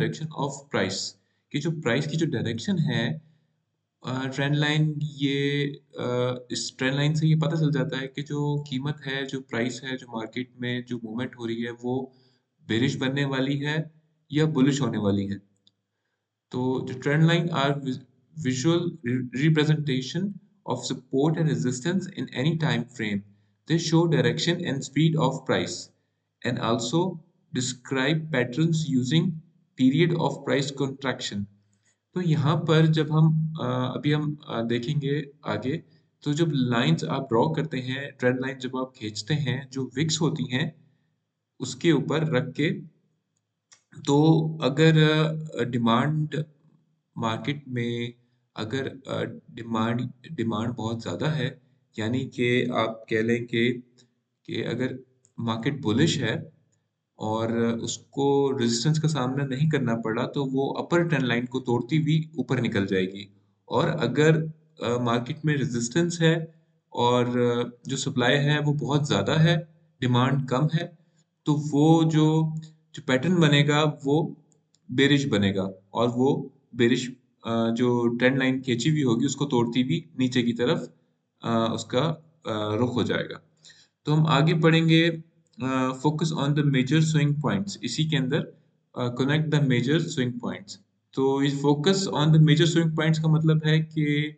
Direction of price, कि जो price की जो डायरेक्शन है, ट्रेंड लाइन, ये इस ट्रेंड लाइन से ये पता चल जाता है कि जो कीमत है, जो प्राइस है, जो मार्केट में जो मूवमेंट हो रही है, वो बेरिश बनने वाली है या बुलिश होने वाली है। तो the trend line are visual representation of support and resistance in any time frame. They show direction and speed of price and also describe patterns using period of price contraction. तो यहाँ पर जब हम अभी हम देखेंगे आगे, तो जब लाइंस आप ड्रॉ करते हैं, ट्रेंड लाइन जब आप खींचते हैं, जो विक्स होती हैं उसके ऊपर रख के, तो अगर डिमांड मार्केट में, अगर डिमांड डिमांड बहुत ज़्यादा है, यानी कि आप कह लें कि अगर मार्केट बुलिश है और उसको रेजिस्टेंस का सामना नहीं करना पड़ा, तो वो अपर ट्रेंड लाइन को तोड़ती हुई ऊपर निकल जाएगी। और अगर मार्केट में रेजिस्टेंस है और जो सप्लाई है वो बहुत ज़्यादा है, डिमांड कम है, तो वो जो जो पैटर्न बनेगा वो बेरिश बनेगा, और वो बेरिश जो ट्रेंड लाइन खींची हुई होगी उसको तोड़ती हुई नीचे की तरफ उसका रुख हो जाएगा। तो हम आगे पढ़ेंगे focus on the major swing points, इसी के अंदर connect the major swing points. तो इस focus on the major swing points का मतलब है कि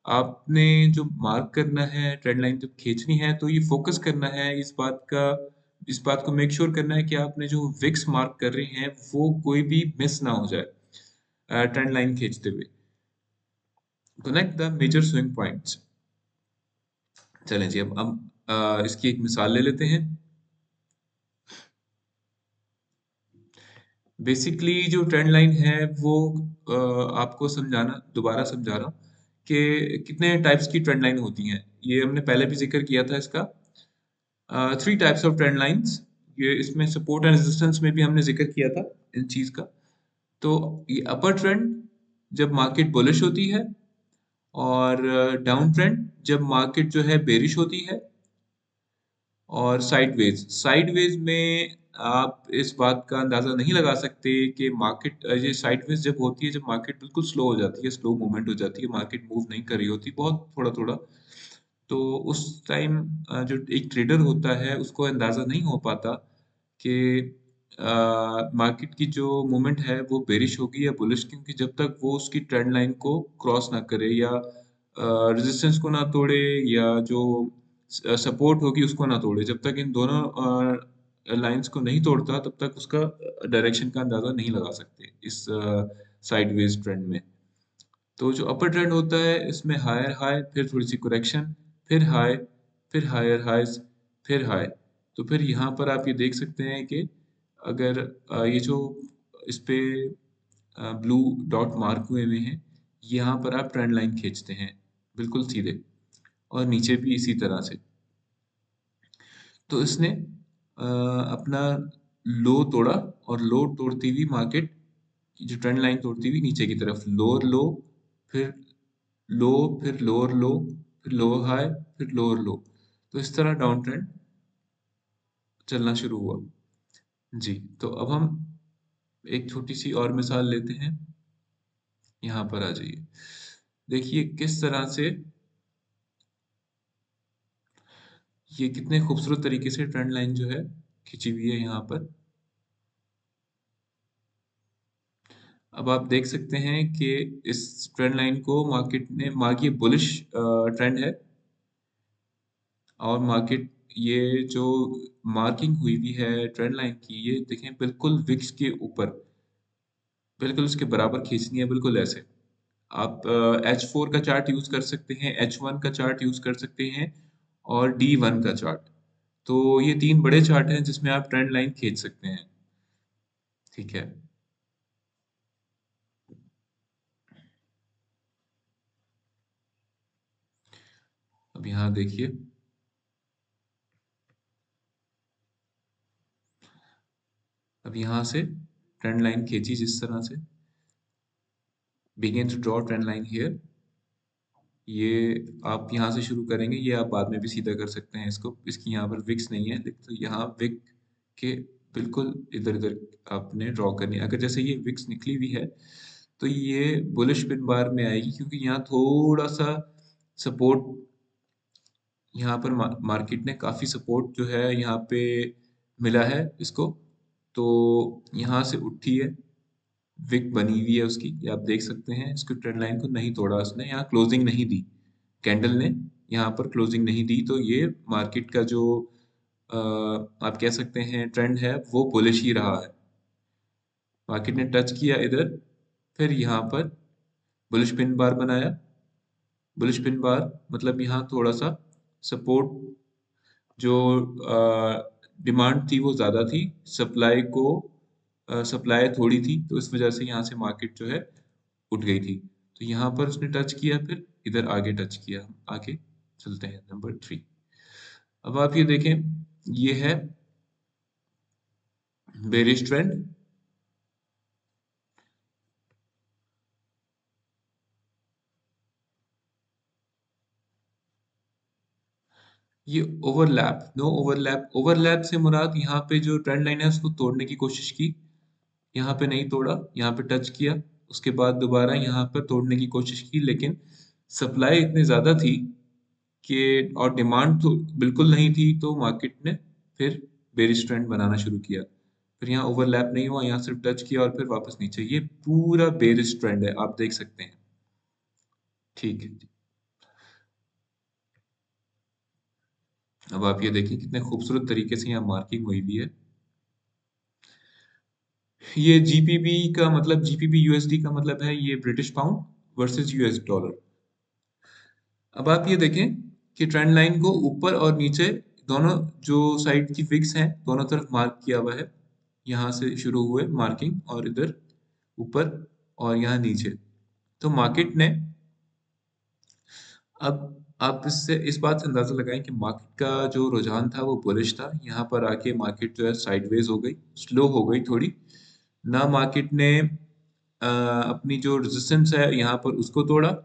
आपने जो मार्क करना है, ट्रेंड लाइन जब खींचनी है, तो ये फोकस करना है इस बात को मेक श्योर करना है कि आपने जो विक्स मार्क कर रहे हैं वो कोई भी मिस ना हो जाए ट्रेंड लाइन खींचते हुए। Connect the major swing points. चलें जी, अब हम इसकी एक मिसाल ले लेते हैं। बेसिकली जो ट्रेंड लाइन है वो आपको समझाना, दोबारा समझा रहा हूँ कि कितने टाइप्स की ट्रेंड लाइन होती हैं। ये हमने पहले भी जिक्र किया था इसका। Three types of trend lines, ये इसमें सपोर्ट एंड रेजिस्टेंस में भी हमने जिक्र किया था इन चीज का। तो ये अपर ट्रेंड जब मार्केट बुलिश होती है, और डाउन ट्रेंड जब मार्केट जो है बेरिश होती है, और साइडवेज में आप इस बात का अंदाजा नहीं लगा सकते कि मार्केट, ये साइडवेज जब होती है, जब मार्केट बिल्कुल स्लो हो जाती है, स्लो मूवमेंट हो जाती है, मार्केट मूव नहीं कर रही होती, बहुत थोड़ा थोड़ा, तो उस टाइम जो एक ट्रेडर होता है उसको अंदाजा नहीं हो पाता कि मार्केट की जो मूवमेंट है वो बेरिश होगी या बुलिश, क्योंकि जब तक वो उसकी ट्रेंड लाइन को क्रॉस ना करे, या रेजिस्टेंस को ना तोड़े, या जो सपोर्ट होगी उसको ना तोड़े, जब तक इन दोनों लाइंस को नहीं तोड़ता, तब तक उसका डायरेक्शन का अंदाजा नहीं लगा सकते इस साइडवेज ट्रेंड में। तो जो अपर ट्रेंड होता है इसमें हायर हाई, फिर थोड़ी सी करेक्शन, फिर हाई, फिर हायर हाइज, फिर हाई। तो फिर यहाँ पर आप ये देख सकते हैं कि अगर ये जो इस पे ब्लू डॉट मार्क हुए हुए हैं, यहाँ पर आप ट्रेंड लाइन खींचते हैं बिल्कुल सीधे, और नीचे भी इसी तरह से। तो इसने अपना लो तोड़ा, और लो तोड़ती हुई मार्केट जो ट्रेंड लाइन तोड़ती हुई नीचे की तरफ, लोअर लो, फिर लो, फिर लोअर लो, फिर लोअर हाई, फिर लोअर लो। तो इस तरह डाउन ट्रेंड चलना शुरू हुआ। जी, तो अब हम एक छोटी सी और मिसाल लेते हैं। यहाँ पर आ जाइए, देखिए किस तरह से ये कितने खूबसूरत तरीके से ट्रेंड लाइन जो है खिंची हुई है यहाँ पर। अब आप देख सकते हैं कि इस ट्रेंड लाइन को मार्केट ने मार्क, ये बुलिश ट्रेंड है, और मार्केट ये जो मार्किंग हुई हुई है ट्रेंड लाइन की, ये देखें बिल्कुल विक्स के ऊपर, बिल्कुल उसके बराबर खींचनी है, बिल्कुल ऐसे। आप H4 का चार्ट यूज कर सकते हैं, H1 का चार्ट यूज कर सकते हैं, और D1 का चार्ट। तो ये तीन बड़े चार्ट हैं जिसमें आप ट्रेंड लाइन खींच सकते हैं। ठीक है, अब यहाँ देखिए, अब यहाँ से ट्रेंड लाइन खींची जिस तरह से, begin to draw trend line here, ये आप यहाँ से शुरू करेंगे, ये आप बाद में भी सीधा कर सकते हैं इसको, इसकी यहाँ पर विक्स नहीं है, तो यहाँ विक के बिल्कुल इधर-इधर आपने ड्रॉ करनी है। अगर जैसे ये विक्स निकली हुई है, तो ये बुलिश पिन बार में आएगी क्योंकि यहाँ थोड़ा-सा सपोर्ट यहाँ पर मार्केट ने काफ़ी सपोर्ट जो है यहाँ पे मिला है इसको। तो यहाँ से उठी है, विक बनी हुई है उसकी, ये आप देख सकते हैं। इसको ट्रेंड लाइन को नहीं तोड़ा उसने, यहाँ क्लोजिंग नहीं दी। कैंडल ने यहाँ पर क्लोजिंग नहीं दी, तो ये मार्केट का जो आप कह सकते हैं ट्रेंड है वो बुलिश ही रहा है। मार्केट ने टच किया इधर, फिर यहाँ पर बुलिश पिन बार बनाया। बुलिश पिन बार मतलब यहाँ थोड़ा सा सपोर्ट, जो डिमांड थी वो ज़्यादा थी, सप्लाई थोड़ी थी, तो इस वजह से यहाँ से मार्केट जो है उठ गई थी। तो यहाँ पर उसने टच किया, फिर इधर आगे टच किया। आगे चलते हैं नंबर 3। अब आप ये देखें, ये है बेरिश ट्रेंड। ये ओवरलैप, नो ओवरलैप, ओवरलैप से मुराद यहाँ पे जो ट्रेंड लाइन है उसको तोड़ने की कोशिश की, यहाँ पे नहीं तोड़ा, यहाँ पे टच किया, उसके बाद दोबारा यहाँ पर तोड़ने की कोशिश की, लेकिन सप्लाई इतनी ज़्यादा थी कि और डिमांड तो बिल्कुल नहीं थी, तो मार्केट ने फिर बेरिश ट्रेंड बनाना शुरू किया। फिर यहाँ ओवरलैप नहीं हुआ, यहाँ सिर्फ टच किया और फिर वापस नीचे। ये पूरा बेरिश ट्रेंड है, आप देख सकते हैं। ठीक है, अब आप ये देखिए कितने खूबसूरत तरीके से यहाँ मार्किंग हुई भी है। ये जीपीबी का मतलब, जीपीबी यूएसडी का मतलब है ये British pound versus US dollar. अब आप ये देखें कि ट्रेंड लाइन को ऊपर और नीचे दोनों जो साइड की फिक्स हैं दोनों तरफ मार्क किया हुआ है। यहाँ से शुरू हुए मार्किंग और इधर ऊपर और यहाँ नीचे। तो मार्केट ने, अब आप इससे इस बात से अंदाजा लगाएं कि मार्केट का जो रुझान था वो बुलिश था। यहाँ पर आके मार्केट जो है साइडवेज हो गई, स्लो हो गई थोड़ी। ना मार्केट ने अपनी जो रेजिस्टेंस है यहाँ पर उसको तोड़ा,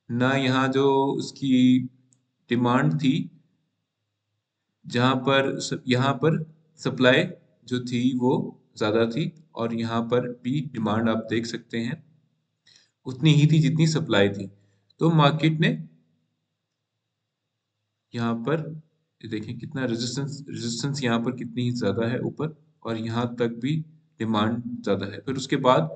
ना यहाँ जो उसकी डिमांड थी, यहाँ पर सप्लाई जो थी वो ज़्यादा थी, और यहाँ पर भी डिमांड आप देख सकते हैं उतनी ही थी जितनी सप्लाई थी। तो मार्केट ने यहाँ पर, ये देखें कितना रेजिस्टेंस, रेजिस्टेंस यहाँ पर कितनी ही ज़्यादा है ऊपर, और यहाँ तक भी डिमांड ज़्यादा है। फिर उसके बाद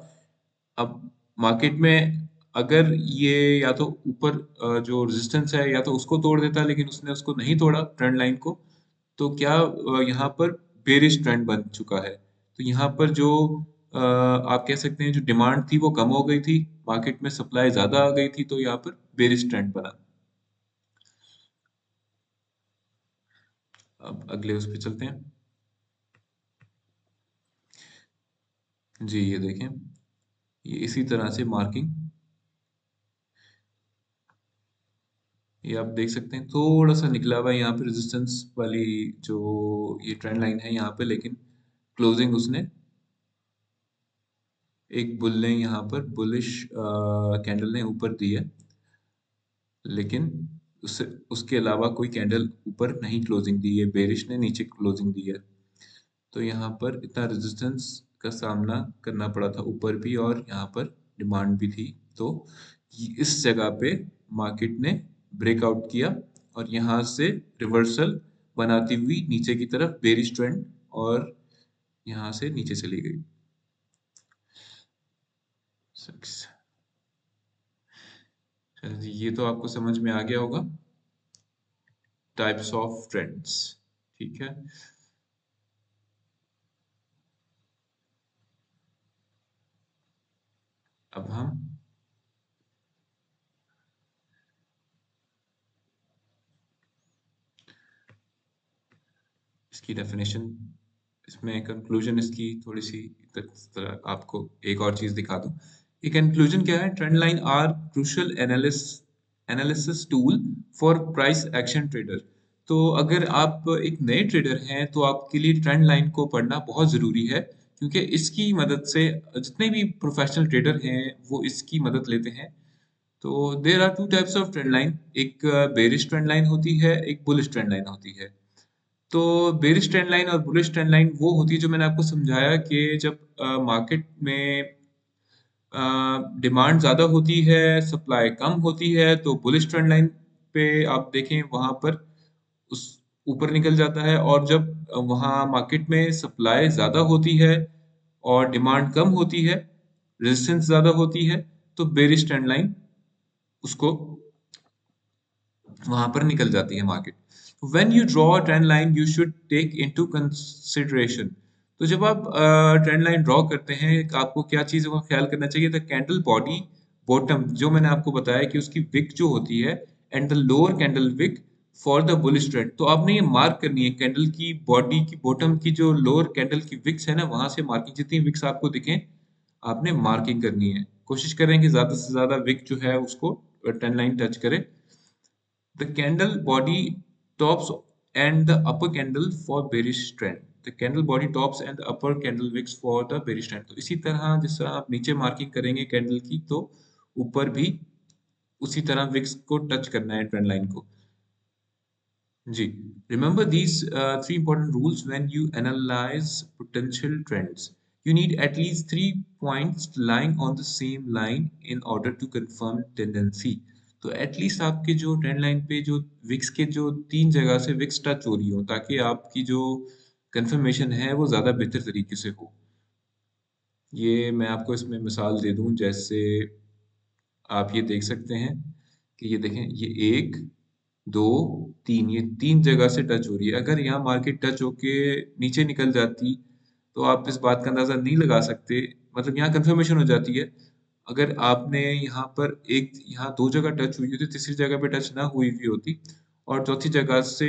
अब मार्केट में अगर ये या तो ऊपर जो रेजिस्टेंस है या तो उसको तोड़ देता, लेकिन उसने उसको नहीं तोड़ा ट्रेंड लाइन को, तो क्या यहाँ पर बेरिश ट्रेंड बन चुका है। तो यहाँ पर जो आप कह सकते हैं जो डिमांड थी वो कम हो गई थी, मार्केट में सप्लाई ज़्यादा आ गई थी, तो यहाँ पर बेरिश ट्रेंड बना। अब अगले उस पर चलते हैं। जी ये देखें, ये इसी तरह से मार्किंग, ये आप देख सकते हैं थोड़ा सा निकला हुआ है यहाँ पे रेजिस्टेंस वाली जो ये ट्रेंड लाइन है यहाँ पे, लेकिन क्लोजिंग उसने एक बुल ने यहाँ पर बुलिश कैंडल ने ऊपर दी है, लेकिन उससे उसके अलावा कोई कैंडल ऊपर नहीं क्लोजिंग दी है, बेरिश ने नीचे क्लोजिंग दी है। तो यहाँ पर इतना रेजिस्टेंस का सामना करना पड़ा था ऊपर भी, और यहाँ पर डिमांड भी थी। तो इस जगह पे मार्केट ने ब्रेकआउट किया और यहाँ से रिवर्सल बनाती हुई नीचे की तरफ बेरिश ट्रेंड, और यहाँ से नीचे चली गई। चलिए जी, ये तो आपको समझ में आ गया होगा टाइप्स ऑफ ट्रेंड्स। ठीक है, अब हम इसकी डेफिनेशन, इसमें कंक्लूजन इसकी थोड़ी सी आपको एक और चीज दिखा दूं। ये कंक्लूजन क्या है, trend line are crucial analysis tool for price action trader. तो अगर आप एक नए ट्रेडर हैं तो आपके लिए ट्रेंड लाइन को पढ़ना बहुत ज़रूरी है, क्योंकि इसकी मदद से जितने भी प्रोफेशनल ट्रेडर हैं वो इसकी मदद लेते हैं। तो there are two types of trend line, एक बेरिश ट्रेंड लाइन होती है, एक बुलिश ट्रेंड लाइन होती है। तो बेरिश ट्रेंड लाइन और बुलिश ट्रेंड लाइन वो होती है जो मैंने आपको समझाया कि जब मार्केट में डिमांड ज़्यादा होती है, सप्लाई कम होती है, तो बुलिश ट्रेंड लाइन पे आप देखें वहाँ पर उस ऊपर निकल जाता है, और जब वहाँ मार्केट में सप्लाई ज़्यादा होती है और डिमांड कम होती है, रेजिस्टेंस ज़्यादा होती है, तो बेरिश ट्रेंड लाइन उसको वहां पर निकल जाती है market. When you draw a trend line you should take into consideration. तो जब आप ट्रेंड लाइन ड्रॉ करते हैं, आपको क्या चीज़ों का ख्याल करना चाहिए? द कैंडल बॉडी बॉटम, जो मैंने आपको बताया कि उसकी विक जो होती है, and the lower candle wick for the bullish trend. तो आपने ये मार्क करनी है कैंडल की बॉडी की बॉटम की, जो लोअर कैंडल की विक्स है ना, वहां से मार्किंग, जितनी विक्स आपको दिखें आपने मार्किंग करनी है। कोशिश करें कि ज्यादा से ज्यादा विक जो है उसको ट्रेंड लाइन टच करे। The candle body tops and the upper candle for bearish trend. The candle body tops and the upper candle wicks for the bearish trend. तो इसी तरह जिस तरह आप नीचे मार्किंग करेंगे कैंडल की, तो ऊपर भी उसी तरह विक्स को टच करना है ट्रेंड लाइन को। जी, remember these three important rules when you analyze potential trends. You need at least 3 points lying on the same line in order to confirm tendency. तो एटलीस्ट आपके जो ट्रेंड लाइन पे जो Vicks के जो 3 जगह से विक्स टच हो रही हो, ताकि आपकी जो कंफर्मेशन है वो ज़्यादा बेहतर तरीके से हो। ये मैं आपको इसमें मिसाल दे दूं, जैसे आप ये देख सकते हैं कि ये देखें, ये 1 2 3, ये 3 जगह से टच हो रही है। अगर यहाँ मार्केट टच होके नीचे निकल जाती तो आप इस बात का अंदाजा नहीं लगा सकते, मतलब यहाँ कंफर्मेशन हो जाती है। अगर आपने यहाँ पर यहाँ 2 जगह टच हुई होती, तीसरी जगह पे टच ना हुई हुई होती और चौथी जगह से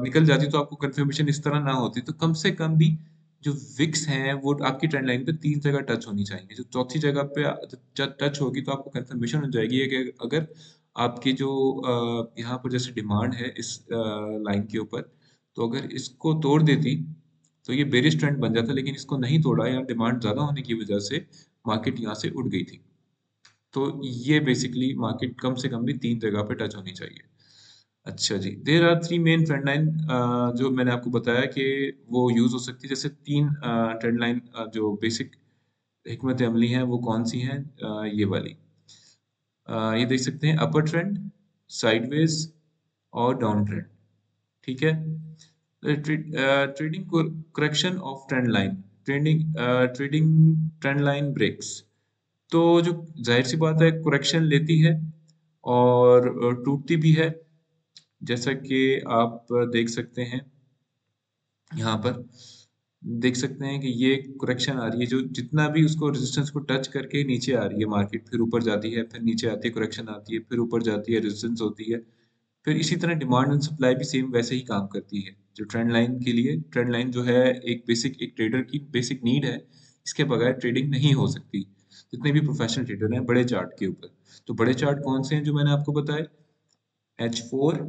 निकल जाती, तो आपको कंफर्मेशन इस तरह ना होती। तो कम से कम भी जो विक्स हैं वो आपकी ट्रेंड लाइन पे 3 जगह टच होनी चाहिए। जो चौथी जगह पे टच होगी तो आपको कंफर्मेशन हो जाएगी कि अगर आपकी जो यहाँ पर जैसे डिमांड है इस लाइन के ऊपर, तो अगर इसको तोड़ देती तो ये बेरिश ट्रेंड बन जाता, लेकिन इसको नहीं तोड़ा, या डिमांड ज्यादा होने की वजह से मार्केट यहाँ से उठ गई थी। तो ये बेसिकली मार्केट कम से कम भी 3 जगह पे टच होनी चाहिए। अच्छा जी, there are 3 main trend line जो मैंने आपको बताया कि वो यूज हो सकती है। जैसे 3 ट्रेंड लाइन जो बेसिक हिकमत अमली हैं वो कौन सी हैं? ये वाली, ये देख सकते हैं, अपर ट्रेंड, साइडवेज और डाउन ट्रेंड। ठीक है। Trading correction of trend line, trading trend line breaks. तो जो जाहिर सी बात है करेक्शन लेती है और टूटती भी है, जैसा कि आप देख सकते हैं यहाँ पर। देख सकते हैं कि ये करेक्शन आ रही है, जो जितना भी उसको रेजिस्टेंस को टच करके नीचे आ रही है मार्केट, फिर ऊपर जाती है, फिर नीचे आती है, करेक्शन आती है, फिर ऊपर जाती है, रेजिस्टेंस होती है। फिर इसी तरह डिमांड एंड सप्लाई भी सेम वैसे ही काम करती है। जो ट्रेंड लाइन के लिए, ट्रेंड लाइन जो है एक ट्रेडर की बेसिक नीड है, इसके बगैर ट्रेडिंग नहीं हो सकती। जितने भी प्रोफेशनल ट्रेडर हैं बड़े चार्ट के ऊपर, तो बड़े चार्ट कौन से हैं जो मैंने आपको बताए? H4,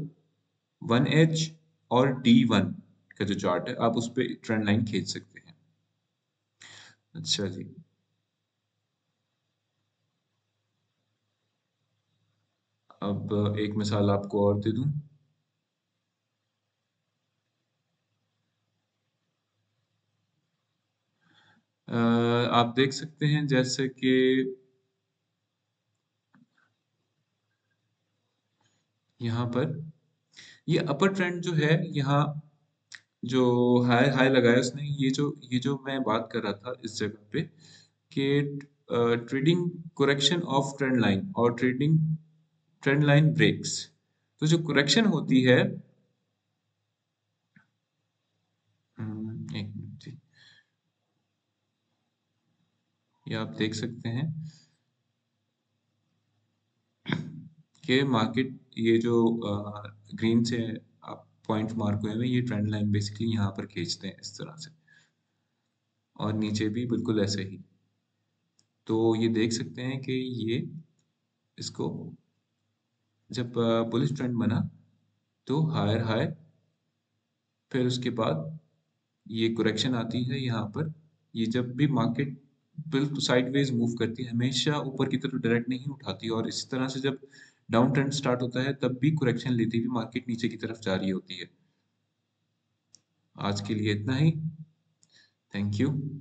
1H और D1 का जो चार्ट है, आप उस पर ट्रेंड लाइन खींच सकते हैं। अच्छा जी, अब एक मिसाल आपको और दे दूं। आप देख सकते हैं जैसे कि यहाँ पर ये अपर ट्रेंड जो है, यहाँ जो हाई हाई लगाया उसने, ये जो मैं बात कर रहा था इस जगह पे कि trading correction of trend line और ट्रेडिंग ट्रेंड लाइन ब्रेक्स। तो जो करेक्शन होती है, एक मिनट जी, ये आप देख सकते हैं कि मार्केट, ये जो ग्रीन से आप पॉइंट मार्क हुए हैं, ये ट्रेंड लाइन बेसिकली यहाँ पर खींचते हैं इस तरह से, और नीचे भी बिल्कुल ऐसे ही। तो ये देख सकते हैं कि ये इसको जब बुलिश ट्रेंड बना तो हायर हाई, फिर उसके बाद ये करेक्शन आती है यहाँ पर। ये जब भी मार्केट बिल्कुल साइडवेज मूव करती है, हमेशा ऊपर की तरफ डायरेक्ट नहीं उठाती, और इसी तरह से जब डाउन ट्रेंड स्टार्ट होता है तब भी करेक्शन लेती हुई मार्केट नीचे की तरफ जा रही होती है। आज के लिए इतना ही। Thank you.